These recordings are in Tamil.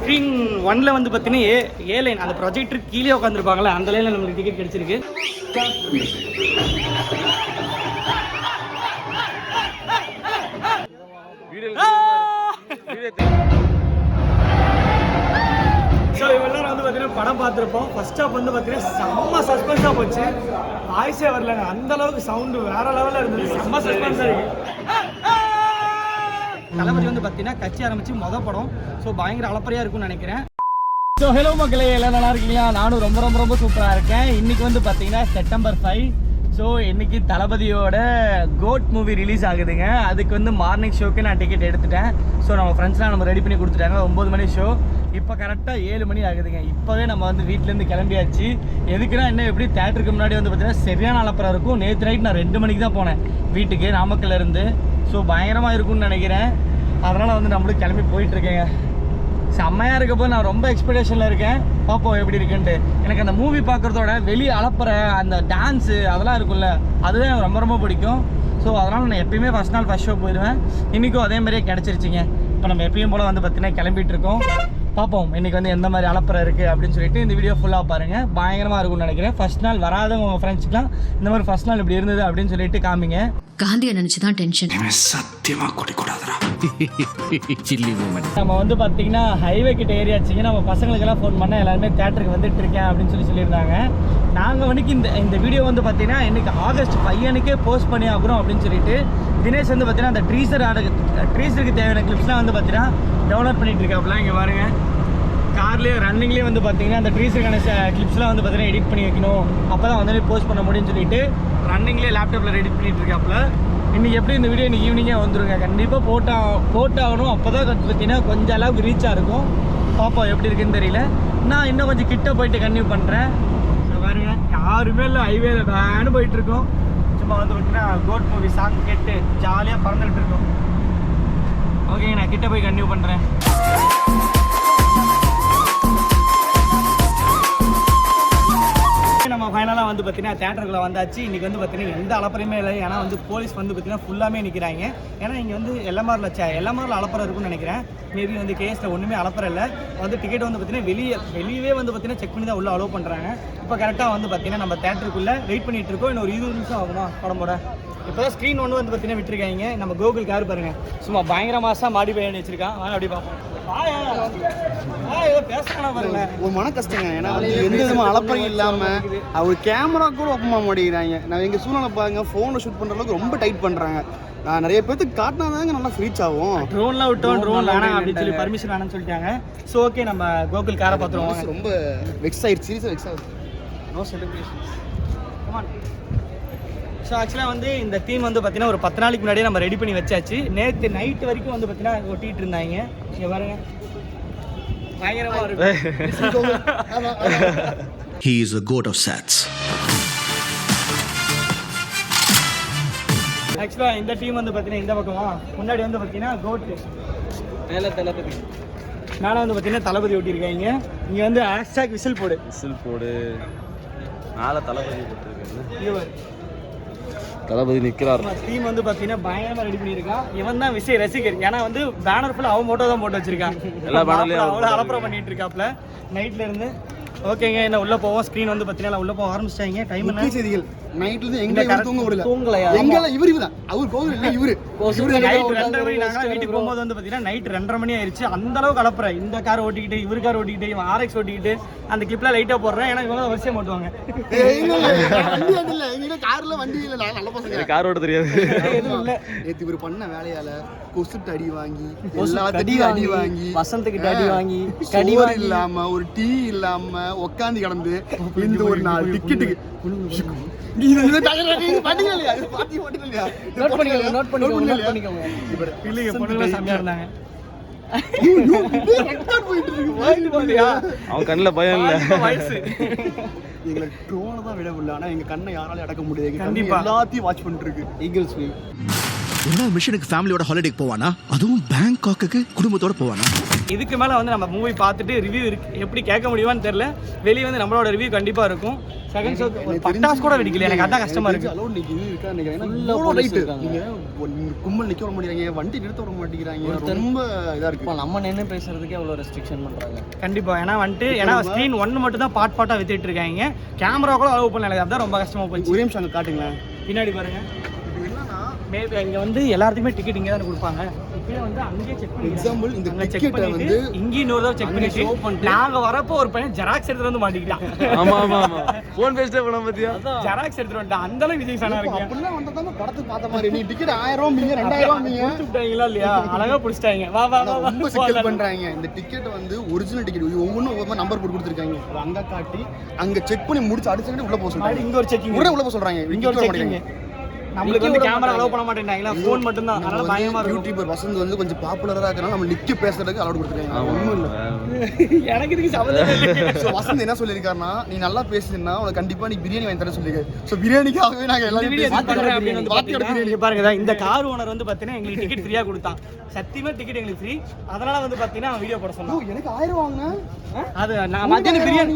ஸ்க்ரீன் 1ல் வந்து பார்த்தீங்கன்னா ஏ லைன் அந்த ப்ரொஜெக்டருக்கு கீழே உட்காந்துருப்பாங்களே அந்த லைனில் நம்மளுக்கு டிக்கெட் கிடச்சிருக்கு. ஸோ இவெல்லாம் வந்து பார்த்தீங்கன்னா படம் பார்த்துருப்போம். ஃபர்ஸ்ட் ஹாஃப் வந்து பார்த்தீங்கன்னா செம்ம சஸ்பென்ஸாக போச்சு. வாய்ஸே வரலங்க, அந்த அளவுக்கு சவுண்டு வேற லெவலில் இருந்தது. செம்ம சஸ்பென்ஸாக இருக்கு. தளபதி வந்து பார்த்தீங்கன்னா கட்சி ஆரம்பிச்சு மொதல் படம். ஸோ பயங்கர அளப்பறையாக இருக்கும்னு நினைக்கிறேன். ஸோ ஹலோ மக்களே, எல்லாம் நல்லா இருக்கீங்களா? நானும் ரொம்ப ரொம்ப ரொம்ப சூப்பராக இருக்கேன். இன்றைக்கி வந்து பார்த்தீங்கன்னா September 5. ஸோ இன்றைக்கி தளபதியோட கோட் மூவி ரிலீஸ் ஆகுதுங்க. அதுக்கு வந்து மார்னிங் ஷோக்கு நான் டிக்கெட் எடுத்துட்டேன். ஸோ நம்ம ஃப்ரெண்ட்ஸ்லாம் நம்ம ரெடி பண்ணி கொடுத்துட்டாங்க. 9 மணி ஷோ, இப்போ கரெக்டாக 7 மணி ஆகுதுங்க. இப்போவே நம்ம வந்து வீட்டிலேருந்து கிளம்பியாச்சு. எதுக்குன்னா இன்னும் எப்படி தேட்டருக்கு முன்னாடி வந்து பார்த்தீங்கன்னா சரியான அளப்பறம் இருக்கும். நேற்று நைட் நான் 2 மணிக்கு தான் போனேன் வீட்டுக்கு, நாமக்கல்ல இருந்து. ஸோ பயங்கரமாக இருக்கும்னு நினைக்கிறேன். அதனால் வந்து நம்மளும் கிளம்பி போயிட்டுருக்கேங்க. செம்மையாக இருக்கப்போ நான் ரொம்ப எக்ஸ்பெக்டேஷனில் இருக்கேன். பார்ப்போம் எப்படி இருக்குன்ட்டு. எனக்கு அந்த மூவி பார்க்குறதோட வெளியே அளப்புற அந்த டான்ஸு அதெல்லாம் இருக்குல்ல, அதுதான் எனக்கு ரொம்ப ரொம்ப பிடிக்கும். ஸோ அதனால் நான் எப்பயுமே ஃபஸ்ட் நாள் ஃபஸ்ட் ஷோ போயிடுவேன். இன்றைக்கும் அதே மாதிரியே கிடச்சிருச்சிங்க. இப்போ நம்ம எப்பயும் போல் வந்து பார்த்தீங்கன்னா கிளம்பிட்டு இருக்கோம். பார்ப்போம் இன்றைக்கி வந்து எந்த மாதிரி அளப்புற இருக்குது அப்படின்னு சொல்லிட்டு இந்த வீடியோ ஃபுல்லாக பாருங்கள். பயங்கரமாக இருக்கும்னு நினைக்கிறேன். ஃபஸ்ட் நாள் வராதவங்க உங்கள் ஃப்ரெண்ட்ஸ்க்குலாம் இந்த மாதிரி ஃபஸ்ட் நாள் இப்படி இருந்தது அப்படின்னு சொல்லிட்டு காமிங்க. காந்தியை நினைச்சுதான் டென்ஷன். சத்தியமா குடிக்கூடாதுடா. Chilli moment. நம்ம வந்து பார்த்தீங்கன்னா ஹைவே கிட்ட ஏரியாச்சுங்க. நம்ம பசங்களுக்கெல்லாம் ஃபோன் பண்ணால் எல்லாருமே தேட்டருக்கு வந்துட்டு இருக்கேன் அப்படின்னு சொல்லியிருந்தாங்க. நாங்கள் வந்து இந்த வீடியோ வந்து பார்த்தீங்கன்னா இன்னைக்கு August 5 போஸ்ட் பண்ணி ஆகுறோம் அப்படின்னு சொல்லிட்டு தினேஷ் வந்து பார்த்தீங்கன்னா அந்த ட்ரீசருக்கு தேவையான கிளிப்ஸ்லாம் வந்து பார்த்தீங்கன்னா டவுன்லோட் பண்ணிட்டு இருக்காப்புல. இங்கே பாருங்க, கார்லேயே ரன்னிங்லேயே வந்து பார்த்தீங்கன்னா அந்த ட்ரீசருக்கான கிளிப்ஸ்லாம் வந்து பார்த்தீங்கன்னா எடிட் பண்ணி வைக்கணும், அப்போ தான் வந்து போஸ்ட் பண்ண முடியும்னு சொல்லிட்டு ரன்னிங்லேயே லேப்டாப்பில் எடிட் பண்ணிட்டு இருக்காப்புல. இன்றைக்கி எப்படி இந்த வீடியோ இன்றைக்கி ஈவினிங்காக வந்துருங்க. கண்டிப்பாக போட்டாகணும். அப்போ தான் பார்த்தீங்கன்னா கொஞ்சம் அளவுக்கு ரீச்சாக இருக்கும். பார்ப்போம் எப்படி இருக்குன்னு தெரியல. நான் இன்னும் கொஞ்சம் கிட்ட போயிட்டு கன்டினியூ பண்ணுறேன். பாருங்க, யாருமே இல்லை, ஹைவேல வேணும் போயிட்டுருக்கோம். சும்மா வந்து பார்த்தீங்கன்னா கோட் மூவி சாங் கேட்டு ஜாலியாக பறந்துகிட்டு இருக்கோம். ஓகேங்க, நான் கிட்ட போய் கன்டினியூ பண்ணுறேன். நம்ம ஃபைனலாக வந்து பார்த்தீங்கன்னா தேட்டருக்குள்ளே வந்தாச்சு. இன்றைக்கி வந்து பார்த்தீங்கன்னா எந்த அளப்பறையுமே இல்லை. ஏன்னா வந்து போலீஸ் வந்து பார்த்தீங்கன்னா ஃபுல்லாமே நிற்கிறாங்க. ஏன்னா இங்கே வந்து எல்லாமாரில் அளப்பறை இருக்குன்னு நினைக்கிறேன். மேபி வந்து கேஸில் ஒன்றுமே அளப்பறை இல்லை. வந்து டிக்கெட் வந்து பார்த்தீங்கன்னா வெளியே வந்து பார்த்தீங்கன்னா செக் பண்ணி தான் உள்ளே அலோவ் பண்ணுறாங்க. இப்போ கரெக்டாக வந்து பார்த்தீங்கன்னா நம்ம தேட்டருக்குள்ளே வெயிட் பண்ணிகிட்டு இருக்கோம். இன்னும் ஒரு 20 நிமிஷம் ஆகுமா படமோட. இப்போ தான் ஸ்க்ரீன் ஒன்று வந்து பார்த்தீங்கன்னா விட்டுருக்காங்க. நம்ம கோகுல் கார் பாருங்கள், சும்மா பயங்கர மாதம் மாடிஃபை பண்ணி வச்சிருக்கான். வாங்க அப்படி பார்ப்போம். ஒரு மன கஷ்டங்க. ஏன்னா எந்த விதமாக அளப்பறையும் இல்லாமல் அவர் கேமரா கூட ஓப்பன் பண்ண மாட்டேங்கிறாங்க. நான் எங்கள் சூழ்நிலை பாருங்க, ஃபோனில் ஷூட் பண்ணுற அளவுக்கு ரொம்ப டைட் பண்ணுறாங்க. நான் நிறைய பேருக்கு காட்டினாதாங்க நல்லா ரீச் ஆகும். ட்ரோன்லாம் விட்டோம், ட்ரோன் வேணாம் அப்படின்னு சொல்லி பர்மிஷன் வேணும்னு சொல்லிட்டாங்க. ஸோ ஓகே, நம்ம கோகுல் காரை பார்த்துருவோம். ரொம்ப வெக்ஸ் ஆயிடுச்சு, சீரியஸாக வெக்ஸ் ஆகுது. No celebration. கமான். ஸோ ஆக்சுவலாக வந்து இந்த தீம் வந்து பார்த்தீங்கன்னா ஒரு 10 நாளைக்கு முன்னாடியே நம்ம ரெடி பண்ணி வச்சாச்சு. நேற்று நைட்டு வரைக்கும் வந்து பார்த்தீங்கன்னா ஒட்டிகிட்டு இருந்தாங்க. இங்கே பாருங்க, பயங்கரமாக இருக்கும். He is a goat of sats. ஆக்சுவலாக இந்த டீம் வந்து பார்த்தீங்கன்னா இந்த பக்கமா முன்னாடி வந்து பார்த்தீங்கன்னா கோட்டு மேலே தளபதி, மேலே வந்து பார்த்தீங்கன்னா தளபதி ஒட்டியிருக்காங்க. இங்கே வந்து ஹேஷ்டாக் விசில் போடு மேலே தளபதி போட்டுருக்காங்க. தளபதி நிற்கிறார். டீம் வந்து பார்த்தீங்கன்னா பயங்கரமாக ரெடி பண்ணியிருக்கான். இவன் தான் விஜய் ரசிகர். ஏன்னா வந்து பேனர் ஃபுல்லாக அவன் மோட்டோ தான் போட்டு வச்சிருக்கான். எல்லா பேனர்லையும் அவ்வளோ அலப்பறம் பண்ணிட்டு இருக்காப்ல நைட்ல இருந்து. ஓகேங்க, என்ன உள்ளே போவோம். ஸ்க்ரீன் வந்து பார்த்தீங்கன்னா உள்ளே போக ஆரம்பிச்சிட்டாங்க. டைம் என்ன செய்திகள் நைட்லேருந்து எங்கே தூங்கலையா? எங்கெல்லாம் இவர் தான், அவர் கோவில் இல்லை, இவரு நைட் 2:30 மணி. நாங்கள் வீட்டுக்கு போகும்போது வந்து பார்த்தீங்கன்னா நைட் 2:30 மணி ஆயிடுச்சு. அந்த அளவுக்கு கலப்புறேன். இந்த கார் ஓட்டிக்கிட்டு, இவர் கார் ஓட்டிக்கிட்டு, இவன் RX ஓட்டிக்கிட்டு அந்த கிளிப்லாம் லைட்டாக போடுறேன். ஏன்னா இவங்க வரிசையாக ஓட்டுவாங்க. கார்ல வண்டி இல்லை, நல்ல பசங்க, கார் ஓட்ட தெரியாது. எதுவும் இல்லை. நேற்று இவர் பண்ண வேலையால கொசுட்டு அடி வாங்கி, எல்லாத்தையும் அடி வாங்கி, வசந்தக்கிட்ட அடி வாங்கி, கடிவார் இல்லாம ஒரு டீ இல்லாம உட்காந்து கிடந்து இந்த ஒரு 4 டிக்கெட்டுக்கு அவன் கண்ணில் பயம் இல்லை. எங்களை ட்ரோனை தான் விட முடியல. ஆனா எங்க கண்ணை யாராலும் அடக்க முடியாது. கண்டிப்பா எல்லாத்தையும் வாட்ச் பண்ணிட்டு இருக்கு. Eagles view. என்ன மிஷனுக்கு ஃபேமிலியோட ஹாலிடேக்கு போவானா? அதுவும் பேங்காக்கு குடும்பத்தோட போவானா? இதுக்கு மேலே வந்து நம்ம மூவி பார்த்துட்டு ரிவ்யூ எப்படி கேட்க முடியுமான்னு தெரில. வெளியே வந்து நம்மளோட ரிவ்யூ கண்டிப்பாக இருக்கும். செகண்ட் ஷோ பட்டாஸ் கூட வெடிக்கல, எனக்கு அதான் கஷ்டமா இருக்கு. அலோட் நிக்குது இருக்கா நினைக்கிறேன். Full ஆ police இருக்காங்க. நீங்க கும்பல் நிக்க விட மாட்டேங்கிறாங்க, வண்டி நிறுத்த விட மாட்டேங்கிறாங்க. ரொம்ப இதா இருக்கு. நம்ம நின்று பேசுறதுக்கே எவ்வளோ ரெஸ்ட்ரிக்ஷன் பண்ணுறாங்க. கண்டிப்பா, ஏன்னா ஸ்க்ரீன் 1 மட்டும் தான் பார்ட்டா வித்துட்டு இருக்காங்க. கேமரா கூட அலோவ் பண்ணல, அதான் ரொம்ப கஷ்டமா போச்சு. ஒரே நிமிஷம் அங்க காட்டுங்களேன். பின்னாடி பாருங்க. இது என்னன்னா மேபி இங்க வந்து எல்லாத்துக்குமே டிக்கெட் இங்கே தான் கொடுப்பாங்க. இப்பயே வந்து அங்கேயே செக் பண்ணி எக்ஸாம்பிள் இந்த செக் டிக்கெட்டை பண்ணிட்டு வந்து இங்கே இன்னொரு தடவை செக் பண்ணிட்டு நாங்க வரப்போ ஒரு பையன் ஜெராக்ஸ் எடுத்துட்டு வந்து மாட்டிக்கிட்டான். ஆமா ஃபோன் பேசிட்டே போன பத்தியா ஜெராக்ஸ் எடுத்துட்டு வந்துட்டான். அந்த அளவுக்கு விஜய் சானா இருக்கு. அப்படிலாம் வந்ததாம படத்துக்கு பார்த்த மாதிரி. நீ டிக்கெட் 1000 ரூபாய் மீங்க 2000 ரூபாய் மீங்க விட்டாங்களா இல்லையா? அழகா பிடிச்சிட்டாங்க. வா வா வா ரொம்ப சிக்கல் பண்றாங்க. இந்த டிக்கெட் வந்து ஒரிஜினல் டிக்கெட் ஒவ்வொன்றும் ஒவ்வொரு நம்பர் போட்டு கொடுத்துருக்காங்க. அங்க காட்டி அங்க செக் பண்ணி முடிச்சு அடுத்த செகண்ட் உள்ள போக சொல்றாங்க. இங்க ஒரு செக்கிங், உடனே உள்ள போக சொல்றாங்க. இங்க ஒரு செக்கிங். நம்மளுக்கு வந்து கேமரா அலோவ் பண்ண மாட்டேங்கிறாங்களா, ஃபோன் மட்டும் தான். அதனால பயமா இருக்கு. யூடியூபர் வசந்த் வந்து கொஞ்சம் பாப்புலரா இருக்கறனால நம்ம நிக்க பேசுறதுக்கு அலோட் கொடுத்துருக்காங்க. ஒண்ணும் இல்ல. எனக்கு இதுக்கு சம்மந்தமே இல்லை. சோ வசந்த் என்ன சொல்லிருக்காருன்னா, நீ நல்லா பேசுனா உனக்கு கண்டிப்பா நீ பிரியாணி வாங்கி தர சொல்லிருக்காரு. சோ பிரியாணிக்காகவே நாங்க எல்லாரும் இங்க பாருங்க, இந்த கார் ஓனர் வந்து பாத்தீங்கன்னா எங்களுக்கு டிக்கெட் ஃப்ரீயா கொடுத்தான். சத்தியமா டிக்கெட் எங்களுக்கு ஃப்ரீ. அதனால வந்து பாத்தீங்கன்னா அவன் வீடியோ போட சொன்னான். எனக்கு 1000 வாங்குனா அது நான் மத்தியான பிரியாணி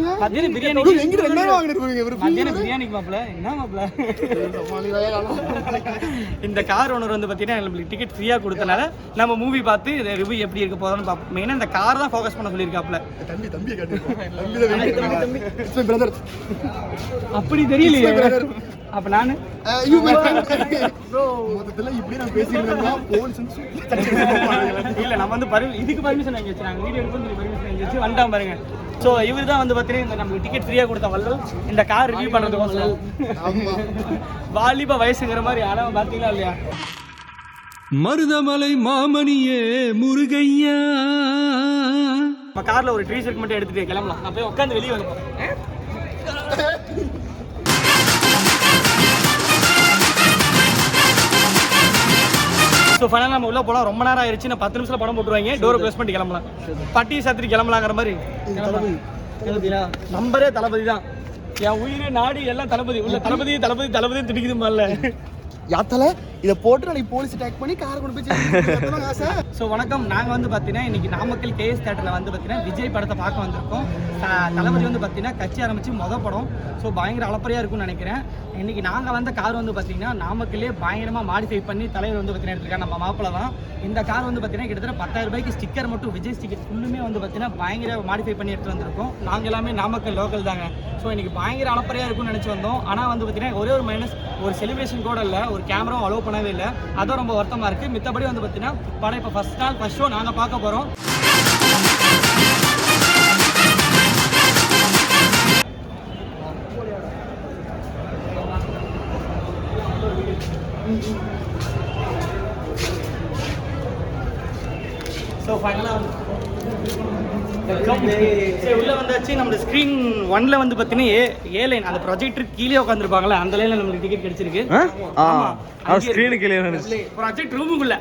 எங்க 2000 வாங்குறீங்க? மத்தியான பிரியாணிக்கு மாப்ள என்ன மாப்ள. இந்த கார் ஓனர் வந்து பாத்தீங்கன்னா எங்களுக்கு டிக்கெட் ஃப்ரீயா கொடுத்தனால நம்ம மூவி பார்த்து இந்த ரிவ்யூ எப்படி இருக்க போதுன்னு பார்ப்போம். மெயினா இந்த கார் தான் ஃபோக்கஸ் பண்ண சொல்லியிருக்காப்ல. தம்பியை காட்டு. பிரதர் அப்படி தெரியலையே. அப்ப நானு மொத்தத்துல இப்படி நான் பேசியிருந்தேன்னா போலீஸ் இல்ல நம்ம வந்து இதுக்கு பர்மிஷன் வாங்கி வச்சாங்க. வீடியோ எடுத்து பர்மிஷன் வாங்கி வச்சு வந்துட்டான் பாருங்க. ஸோ இவர் தான் வந்து பார்த்தீங்கன்னா இந்த நமக்கு டிக்கெட் ஃப்ரீயாக கொடுத்த வள்ளல். இந்த கார் ரிவ்யூ பண்ணுறதுக்கோசரம் வாலிப வயசுங்கிற மாதிரி அளவு பார்த்தீங்களா இல்லையா? மருதமலை மாமணியே முருகையா. நம்ம காரில் ஒரு ட்ரீ செக் மட்டும் எடுத்துகிட்டு கிளம்பலாம். நான் போய் உட்காந்து வெளியே வந்து போகிறேன். ஸோ ஃபைனலாக நம்ம உள்ளே போகலாம். ரொம்ப நேரம் ஆயிடுச்சு. நான் 10 நிமிஷத்தில் படம் போட்டுருவாங்க. டோரை க்ளோஸ் பண்ணி கிளம்பலாம். பட்டி சாத்திரி கிளம்பலாங்கிற மாதிரி. தளபதியா நம்பரே தளபதி தான். என் உயிர் நாடு எல்லாம் தளபதி. உள்ள தளபதி தளபதி தளபதி திடிக்குது மாதிரில யாத்தல இதை போட்டு நாளைக்கு போலீஸ் அட்டாக் பண்ணி காரை கொண்டு போய் ஆசை. ஸோ வணக்கம். நாங்கள் வந்து பார்த்தீங்கன்னா இன்னைக்கு நாமக்கல் கேஎஸ் தேட்டரில் வந்து பார்த்தீங்கன்னா விஜய் படத்தை பார்க்க வந்திருக்கோம். தளபதி வந்து பார்த்தீங்கன்னா கட்சி ஆரம்பித்து மொதல் படம். ஸோ பயங்கர அளப்பறையாக இருக்கும்னு நினைக்கிறேன். இன்னைக்கு நாங்கள் வந்த கார் வந்து பார்த்தீங்கன்னா நாமக்கல்லே பயங்கரமாக மாடிஃபை பண்ணி தலைவர் வந்து பார்த்தீங்கன்னா எடுத்துருக்காங்க. நம்ம மாப்பிள்ள தான். இந்த கார் வந்து பார்த்தீங்கன்னா கிட்டத்தட்ட 10,000 ரூபாய்க்கு ஸ்டிக்கர் மட்டும் விஜய் ஸ்டிக்கர் ஃபுல்லுமே வந்து பார்த்தீங்கன்னா பயங்கர மாடிஃபை பண்ணி எடுத்து வந்திருக்கோம். நாங்கள் எல்லாமே நாமக்கல் லோக்கல் தாங்க. ஸோ இன்னைக்கு பயங்கர அளப்பறையாக இருக்கும்னு நினச்சி வந்தோம். ஆனால் வந்து பார்த்தீங்கன்னா ஒரே ஒரு மைனஸ், ஒரு செலிப்ரேஷன் கூட இல்லை, ஒரு கேமராவும் அலோவ் பண்ணவே இல்லை. அதுவும் ரொம்ப வருத்தமாக இருக்குது. மித்தபடி வந்து பார்த்தீங்கன்னா படம் இப்போ ஃபர்ஸ்ட் ஷோ நாங்கள் பார்க்க போகிறோம். ஸோ ஃபைனலாக உள்ள வந்தாச்சு. நம்ம ஸ்க்ரீன் 1ல வந்து பார்த்தீங்கன்னா ஏ லைன் அந்த ப்ரொஜெக்டர் கீழே உட்காந்துருப்பாங்களே அந்த லைனில் நம்மளுக்கு டிக்கெட் கிடைச்சிருக்கு. ஸ்க்ரீனு கீழே ப்ராஜெக்ட் ரூமுக்குள்ள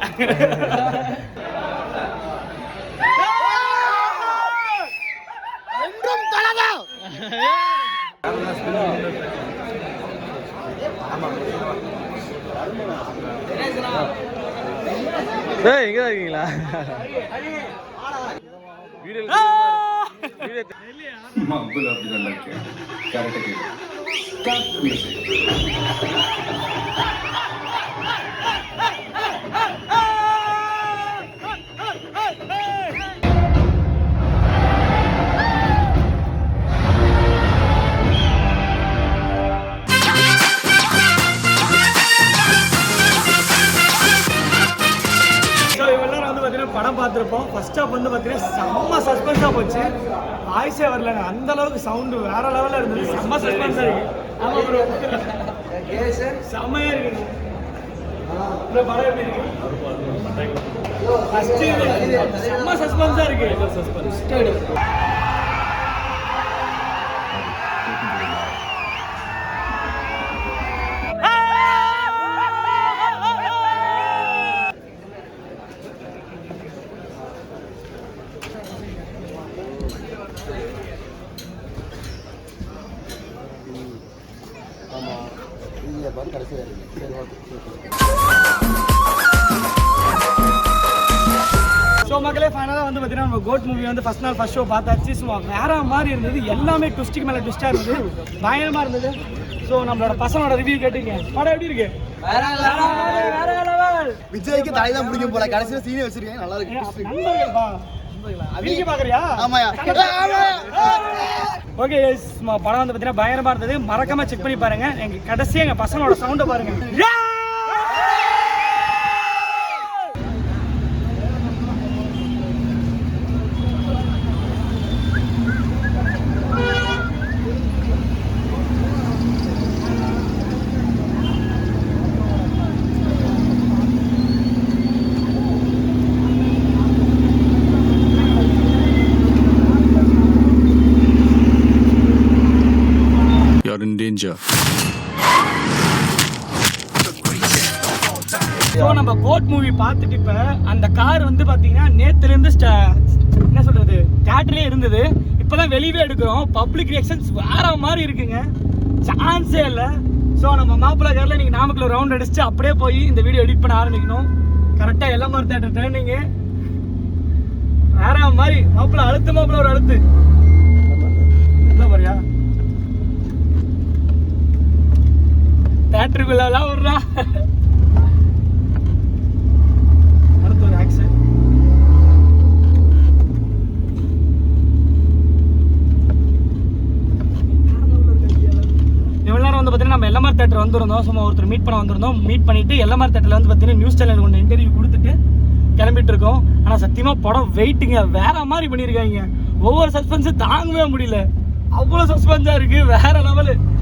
எங்க இருக்கீங்களா? படம் பார்த்துருப்போம். ஃபர்ஸ்ட் ஹாஃப் வந்து பார்த்தீங்கன்னா செம்ம சஸ்பென்ஸாக போச்சு. வாய்ஸே வரலங்க. அந்த அளவுக்கு சவுண்டு வேற லெவலில் இருந்தது. செம்ம சஸ்பென்ஸாக இருக்கு. ஆமாம் ப்ரோ, செம்மையாக இருக்கு. படம் எப்படி இருக்கு? செம்ம சஸ்பென்ஸாக இருக்கு. ஸோ ஸோ மக்களே ஃபைனலாக வந்து பார்த்தீங்கன்னா நம்ம கோட் மூவி வந்து ஃபர்ஸ்ட் நாள் ஃபர்ஸ்ட் ஷோ பார்த்தாச்சு. சும்மா வேற மாதிரி இருந்தது, எல்லாமே ட்விஸ்ட்டுக்கு மேலே ட்விஸ்ட்டாக இருந்தது, பயங்கரமாக இருந்தது. ஸோ நம்மளோட பசங்களோட ரிவ்யூ கேட்டுங்க. படம் எப்படி இருக்கு? வேற லெவல். விஜய்க்கு தலை தான் பிடிக்கும் போல, கடைசியில் சீனே வச்சிருக்கேன், நல்லா இருக்கு. நண்பர்கள்பா அதிகம் பார்க்குறியா? ஆமாயா. ஓகே படம் வந்து பார்த்தீங்கன்னா பயங்கரமாக இருந்தது. மறக்காம செக் பண்ணி பாருங்க. எங்கள் கடைசியாக எங்கள் பசங்களோட சவுண்டை பாருங்க. You're in danger. ஸோ நம்ம கோட் மூவி பார்த்துட்டு இப்போ அந்த கார் வந்து பார்த்தீங்கன்னா நேற்றுலேருந்து என்ன சொல்கிறது தேட்டர்லேயே இருந்தது. இப்போ தான் வெளியவே எடுக்கிறோம். பப்ளிக் ரியாக்ஷன்ஸ் வேற மாதிரி இருக்குங்க, சான்ஸே இல்லை. ஸோ நம்ம மாப்பிள்ளை காரில் நீங்கள் நாமக்கல் ரவுண்ட் அடிச்சுட்டு அப்படியே போய் இந்த வீடியோ எடிட் பண்ண ஆரம்பிக்கணும். கரெக்டாக எல்லாம் தேட்டர் டேர்னிங்கு வேற மாதிரி. மாப்பிள்ளை அழுத்து, மாப்பிள்ளை ஒரு அழுத்து என்ன பாரியா தேட்டருக்குள்ளலாம் விட்றா. அடுத்து ஒரு ஆக்ஷன். இவ்வளோ நேரம் வந்து பார்த்தீங்கன்னா நம்ம எல்எம்ஆர் தேட்டர் வந்திருந்தோம். சும்மா ஒருத்தர் மீட் பண்ண வந்திருந்தோம். மீட் பண்ணிட்டு எல்எம்ஆர் தேட்டரில் வந்து பார்த்தீங்கன்னா நியூஸ் சேனல் ஒன்று இன்டர்வியூ கொடுத்துட்டு கிளம்பிட்டு இருக்கோம். ஆனால் சத்தியமாக படம் வெயிட்டுங்க வேற மாதிரி பண்ணியிருக்காங்க. ஒவ்வொரு சஸ்பென்ஸும் தாங்கவே முடியல, அவ்வளோ சஸ்பென்ஸாக இருக்குது, வேற லெவலு.